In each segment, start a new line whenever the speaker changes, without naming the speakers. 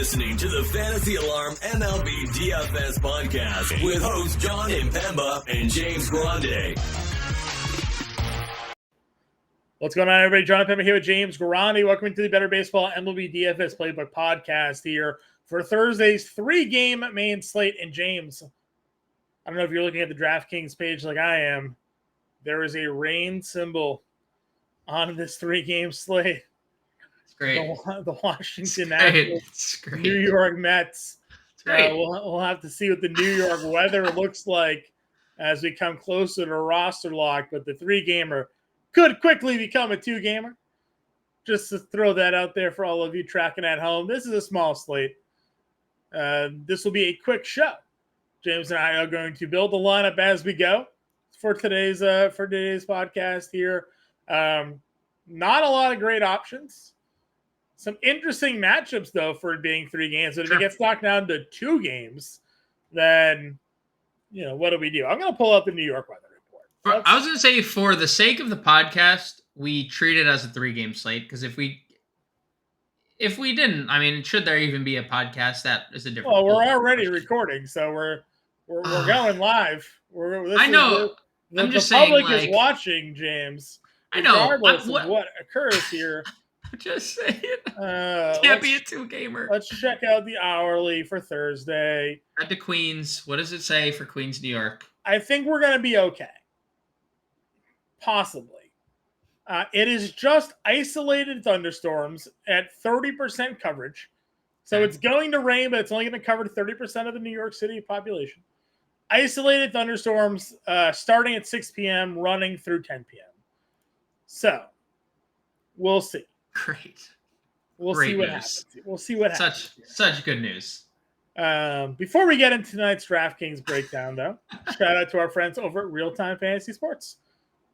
listening to the Fantasy Alarm MLB DFS podcast with hosts Jon Impemba and James Grande.
What's going on, everybody? Jon Impemba here with James Grande. Welcome to the Better Baseball MLB DFS Playbook podcast here for Thursday's three-game main slate. And James, I don't know if you're looking at the DraftKings page like I am. There is a rain symbol on this three-game slate.
Great.
The Washington Nationals, New York Mets. We'll have to see what the New York weather looks like as we come closer to roster lock. But the three-gamer could quickly become a two-gamer. Just to throw that out there for all of you tracking at home. This is a small slate. This will be a quick show. James and I are going to build the lineup as we go for today's podcast here. Not a lot of great options. Some interesting matchups, though, for it being three games. But if it gets knocked down to two games, then, what do we do? I'm going to pull up the New York weather report.
I was going to say, for the sake of the podcast, we treat it as a three-game slate. Because if we didn't, should there even be a podcast? That is a different.
Well, we're already recording, so we're going live.
I know. I'm just saying,
the public is watching, James.
I know.
Regardless of what occurs here.
Just saying. Can't be a two-gamer.
Let's check out the hourly for Thursday.
At the Queens. What does it say for Queens, New York?
I think we're going to be okay. Possibly. It is just isolated thunderstorms at 30% coverage. So it's going to rain, but it's only going to cover 30% of the New York City population. Isolated thunderstorms starting at 6 p.m., running through 10 p.m. So we'll see.
Great.
We'll see what happens. We'll see what happens.
Such good news.
Before we get into tonight's DraftKings breakdown, though, shout out to our friends over at Real Time Fantasy Sports.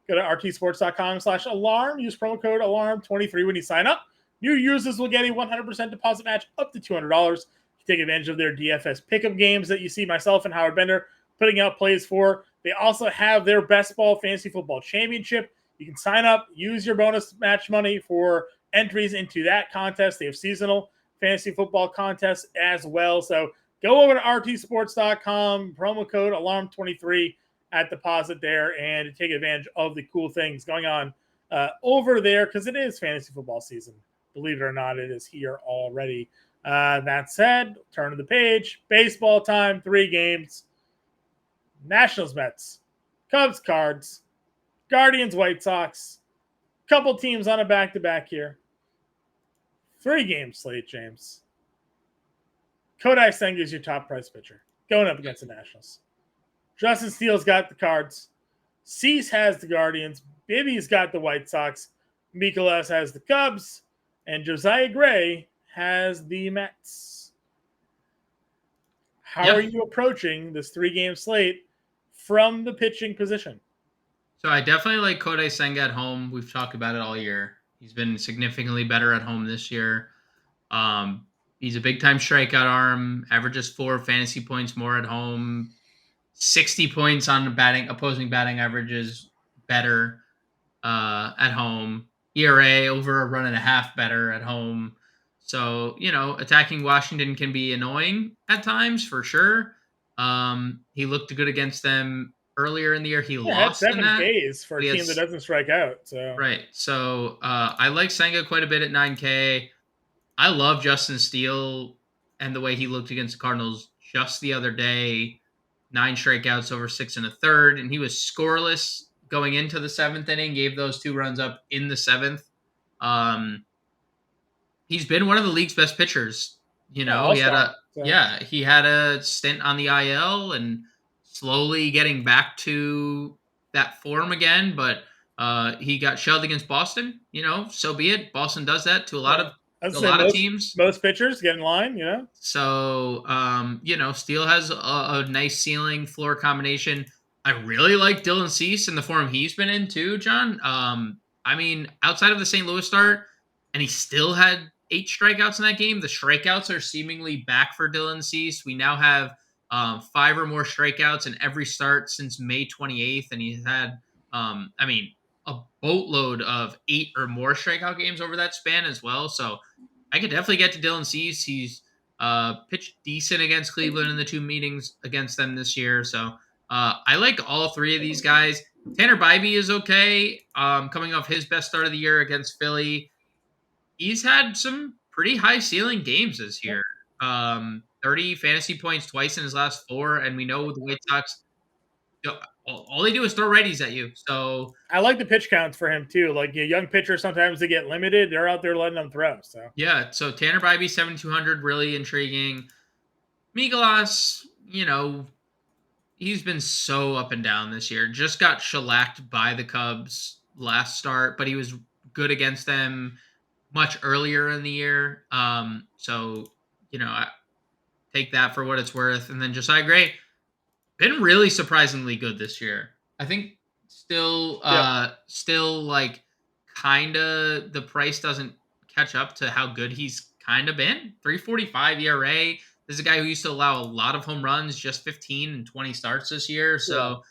Go to rtsports.com/alarm. Use promo code ALARM23 when you sign up. New users will get a 100% deposit match up to $200. Take advantage of their DFS pickup games that you see myself and Howard Bender putting out plays for. They also have their Best Ball Fantasy Football Championship. You can sign up, use your bonus match money for entries into that contest. They have seasonal fantasy football contests as well. So go over to rtsports.com, promo code ALARM23 at deposit there, and take advantage of the cool things going on over there, because it is fantasy football season. Believe it or not, it is here already. That said, turn to the page. Baseball time, three games. Nationals, Mets, Cubs, Cards, Guardians, White Sox. Couple teams on a back-to-back here. Three-game slate, James. Kodai Senga is your top price pitcher going up against the Nationals. Justin Steele's got the Cards. Cease has the Guardians. Bibby's got the White Sox. Mikolas has the Cubs. And Josiah Gray has the Mets. How are you approaching this three-game slate from the pitching position?
So I definitely like Kodai Senga at home. We've talked about it all year. He's been significantly better at home this year. He's a big-time strikeout arm, averages 4 fantasy points more at home, 60 points on the opposing batting averages better at home. ERA over a run and a half better at home. So, attacking Washington can be annoying at times for sure. He looked good against them earlier in the year. He lost
had 7
in that.
Ks for a team that doesn't strike out. So
right. So I like Senga quite a bit at 9K. I love Justin Steele and the way he looked against the Cardinals just the other day. 9 strikeouts over 6 1/3, and he was scoreless going into the 7th inning. Gave those 2 runs up in the 7th. He's been one of the league's best pitchers. He had a stint on the IL and slowly getting back to that form again, but he got shelled against Boston. So be it. Boston does that to a lot of teams.
Most pitchers get in line,
So, Steele has a nice ceiling floor combination. I really like Dylan Cease in the form he's been in too, John. Outside of the St. Louis start, and he still had 8 strikeouts in that game. The strikeouts are seemingly back for Dylan Cease. We now have 5 or more strikeouts in every start since May 28th, and he's had, a boatload of 8 or more strikeout games over that span as well. So I could definitely get to Dylan Cease. He's Pitched decent against Cleveland in the 2 meetings against them this year. So I like all 3 of these guys. Tanner Bybee is okay. Coming off his best start of the year against Philly. He's had some pretty high ceiling games this year. 30 fantasy points twice in his last 4. And we know the White Sox, all they do is throw righties at you. So
I like the pitch counts for him too. Like young pitchers, sometimes they get limited. They're out there letting them throw. So
yeah. So Tanner Bybee 7,200, really intriguing. Mikolas, he's been so up and down this year. Just got shellacked by the Cubs last start, but he was good against them much earlier in the year. So I take that for what it's worth. And then Josiah Gray, been really surprisingly good this year. I think still like kind of the price doesn't catch up to how good he's kind of been. 3.45 ERA. This is a guy who used to allow a lot of home runs, just 15 and 20 starts this year. So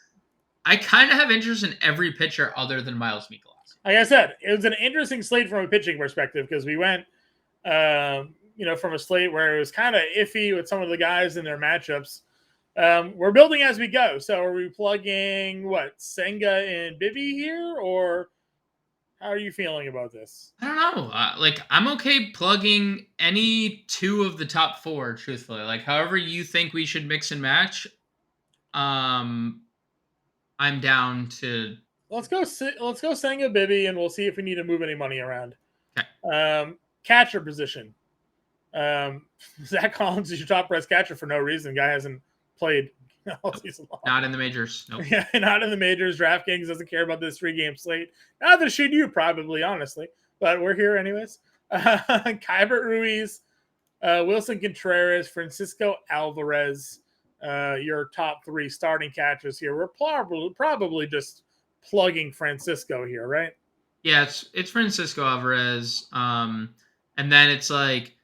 I kind of have interest in every pitcher other than Miles Mikolas.
Like I said, it was an interesting slate from a pitching perspective because we went, from a slate where it was kind of iffy with some of the guys in their matchups. We're building as we go. So are we plugging Senga and Bibby here, or how are you feeling about this?
I don't know. I'm okay plugging any 2 of the top 4, truthfully. Like, however you think we should mix and match, I'm down to.
Let's go Senga, Bibby, and we'll see if we need to move any money around.
Okay.
Catcher position. Zach Collins is your top price catcher for no reason. Guy hasn't played all season long.
Not in the majors. Nope.
Yeah, not in the majors. DraftKings doesn't care about this 3-game slate. Neither should you, probably, honestly. But we're here anyways. Keibert Ruiz, Wilson Contreras, Francisco Alvarez, your top 3 starting catchers here. We're probably just plugging Francisco here, right?
Yeah, it's Francisco Alvarez. And then it's like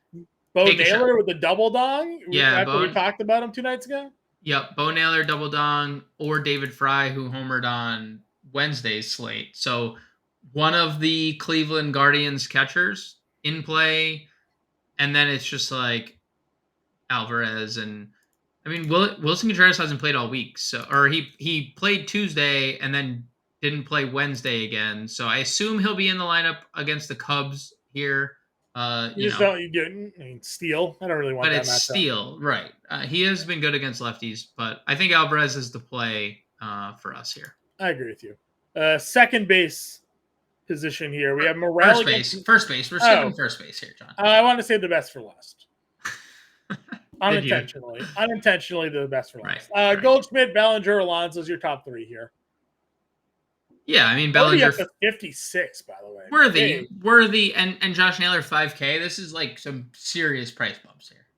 Bo Naylor with the double dong.
Yeah,
after we talked about him 2 nights ago.
Yep, Bo Naylor double dong, or David Fry, who homered on Wednesday's slate. So one of the Cleveland Guardians catchers in play, and then it's just like Alvarez and Wilson Contreras hasn't played all week, or he played Tuesday and then didn't play Wednesday again. So I assume he'll be in the lineup against the Cubs here.
Steele. I don't really want that. But it's
Steele, right? He has been good against lefties, but I think Alvarez is the play for us here.
I agree with you. Second base position here. We have Morel.
First base. We're skipping first base here, John.
I want to save the best for last. Unintentionally, the best for last. Right. Goldschmidt, Bellinger, Alonso is your top 3 here.
Yeah, Bellinger
56, by the way.
Worthy, and Josh Naylor 5K. This is like some serious price bumps here.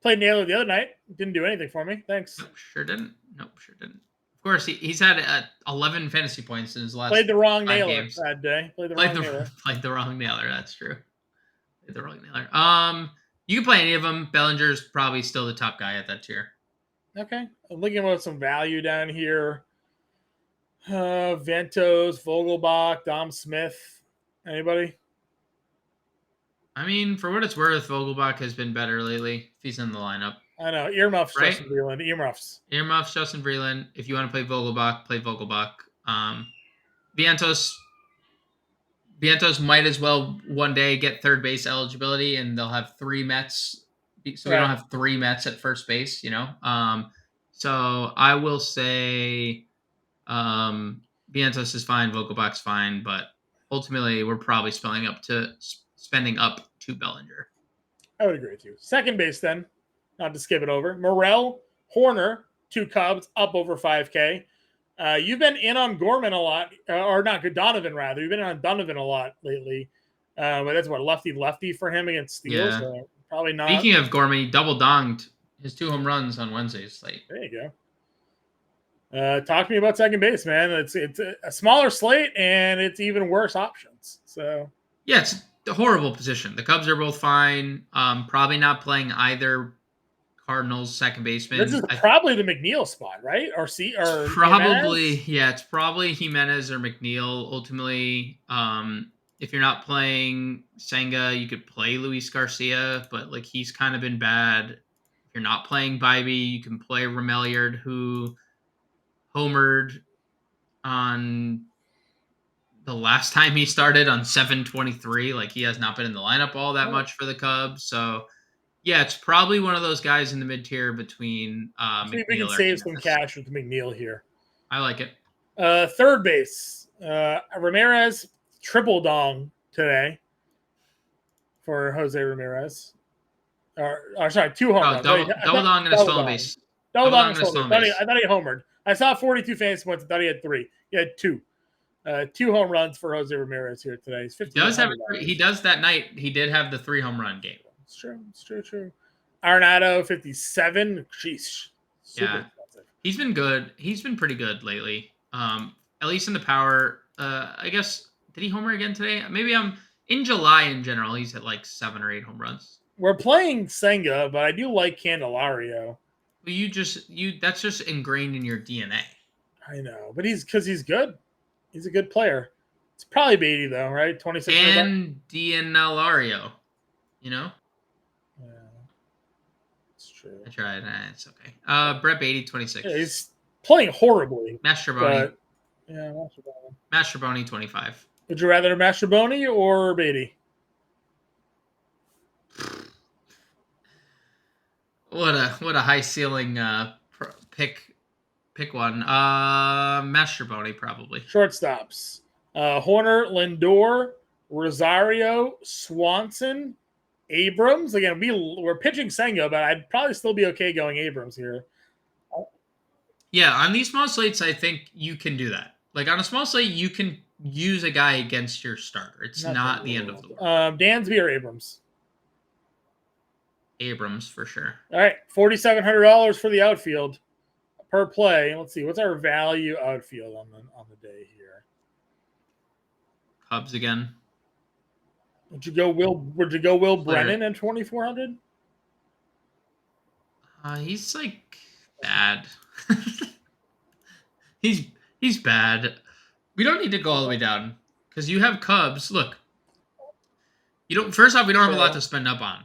Played Naylor the other night. Didn't do anything for me. Thanks.
Nope, sure didn't. Of course, he's had 11 fantasy points in his last.
Played the wrong Naylor
games.
that day. Played the
wrong Naylor. That's true. Played the wrong Naylor. You can play any of them. Bellinger's probably still the top guy at that tier.
Okay, I'm looking at some value down here. Ventos, Vogelbach, Dom Smith. Anybody?
For what it's worth, Vogelbach has been better lately. If he's in the lineup.
I know. Earmuffs,
right?
Justin Vreeland.
Earmuffs, Justin Vreeland. If you want to play Vogelbach, play Vogelbach. Vientos might as well one day get third base eligibility, and they'll have 3 Mets. So we don't have 3 Mets at first base, So I will say Vientos is fine, Vogelbach's fine, but ultimately we're probably spending up to Bellinger.
I would agree with you. Second base then, not to skip it over. Morel, Horner, 2 Cubs, up over 5K. You've been in on Gorman a lot, or not, Donovan rather. You've been in on Donovan a lot lately. But that's lefty for him against Steele.
Yeah.
So probably not.
Speaking of Gorman, he double donged his 2 home runs on Wednesday's slate.
There you go. Talk to me about second base, man. It's a smaller slate and it's even worse options. So
yeah, it's a horrible position. The Cubs are both fine. Probably not playing either Cardinals second baseman.
This is probably the McNeil spot, right? Or probably
Jimenez? Yeah, it's probably Jimenez or McNeil. Ultimately, If you're not playing Senga, you could play Luis Garcia, but like he's kind of been bad. If you're not playing Bybee, you can play Remeliard, who homered on the last time he started on 7/23. Like he has not been in the lineup all that much for the Cubs. So yeah, it's probably one of those guys in the mid tier between
See if we can
McNeil or
save some
Hernandez.
cash with McNeil here.
I like it.
Third base. Ramirez triple dong today for Jose Ramirez. Or sorry, 2 home runs.
Double dong and a stolen base.
Double dong and a stolen base. I thought he homered. I saw 42 fantasy points. I thought he had 3. He had 2. 2 home runs for Jose Ramirez here today.
He does that night. He did have the 3 home run game.
It's true. Arenado, 57. Jeez.
Yeah. Expensive. He's been good. He's been pretty good lately. At least in the power. I guess, did he homer again today? Maybe in July in general, he's at like 7 or 8 home runs.
We're playing Senga, but I do like Candelario.
Well, that's just ingrained in your DNA.
I know, but he's good. He's a good player. It's probably Beatty though, right? 26.
And Candelario, Yeah,
it's true.
I tried. It's okay. Brett Beatty, 26.
Yeah, he's playing horribly.
Mastrobuoni.
Yeah,
Mastrobuoni, 25.
Would you rather Mastrobuoni or Beatty?
What a high ceiling pick one. Mastrobuoni probably.
Shortstops. Horner, Lindor, Rosario, Swanson, Abrams. Again, we're pitching Senga, but I'd probably still be okay going Abrams here.
Yeah, on these small slates, I think you can do that. Like on a small slate, you can use a guy against your starter. It's not the end of the world.
Dansby or Abrams?
Abrams for sure.
All right, $4,700 for the outfield per play. Let's see, what's our value outfield on the day here?
Cubs again.
Would you go Will Brennan at 2,400?
He's like bad. He's bad. We don't need to go all the way down because you have Cubs. Look, first off, we don't have a lot to spend up on.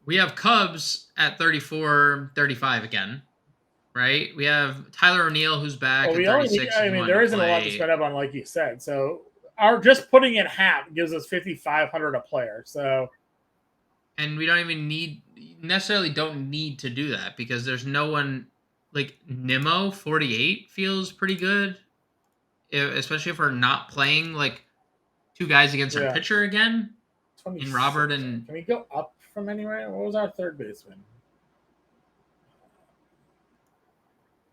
We have Cubs at 34, 35 again, right? We have Tyler O'Neill who's back at 36.
There isn't a lot to spend up on, like you said. So just putting in half gives us 5,500 a player. So,
and we don't even necessarily don't need to do that because there's no one like Nimmo 48 feels pretty good, especially if we're not playing like 2 guys against our pitcher again. In Robert and
can we go up from anywhere? What was our third baseman?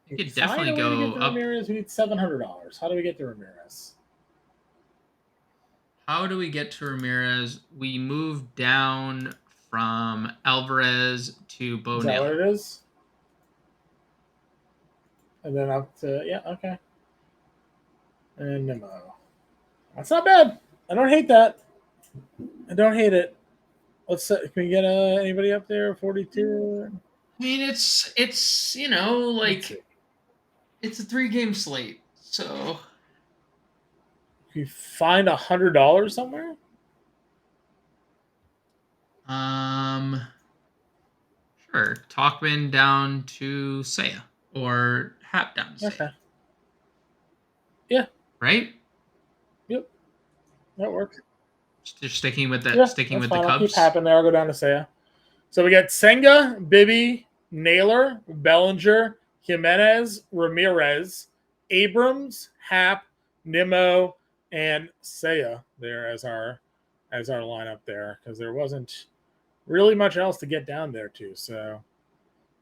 You could definitely go up.
Ramirez, we need $700. How do we get to Ramirez?
How do we get to Ramirez? We move down from Alvarez to Bo
Is that what it is? And then up to okay. And Nimmo. That's not bad. I don't hate that. I don't hate it. Can we get anybody up there? 42.
I mean, it's it's a 3-game slate, so
can you find $100 somewhere?
Sure. Talkman down to Seiya or Hap down to Seiya.
Okay. Yeah.
Right.
Yep. That works.
Just sticking with the Cubs.
I'll keep Hap in there. I'll go down to Seiya. So we got Senga, Bibby, Naylor, Bellinger, Jimenez, Ramirez, Abrams, Hap, Nimmo, and Seiya there as our lineup there because there wasn't really much else to get down there too. So,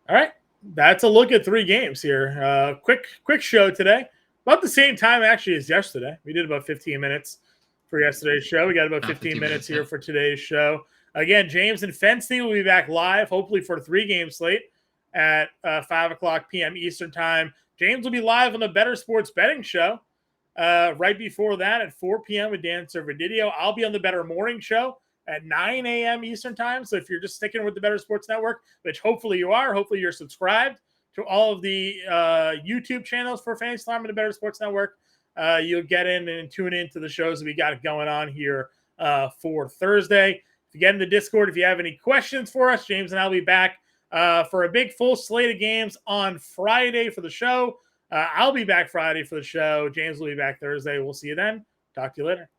all right, that's a look at 3 games here. Quick show today, about the same time actually as yesterday. We did about 15 minutes for yesterday's show. We got about 15 minutes here for today's show. Again, James and Fenstein will be back live, hopefully for a 3-game slate at 5:00 p.m. Eastern time. James will be live on the Better Sports Betting Show right before that at 4 p.m. with Dan Servadidio. I'll be on the Better Morning Show at 9 a.m. Eastern time. So if you're just sticking with the Better Sports Network, which hopefully you are, hopefully you're subscribed to all of the YouTube channels for Fantasy Slam and the Better Sports Network. you'll get in and tune into the shows that we got going on here for Thursday. If you get in the Discord, if you have any questions for us, James and I'll be back for a big full slate of games on Friday for the show. I'll be back Friday for the show. James will be back Thursday. We'll see you then. Talk to you later.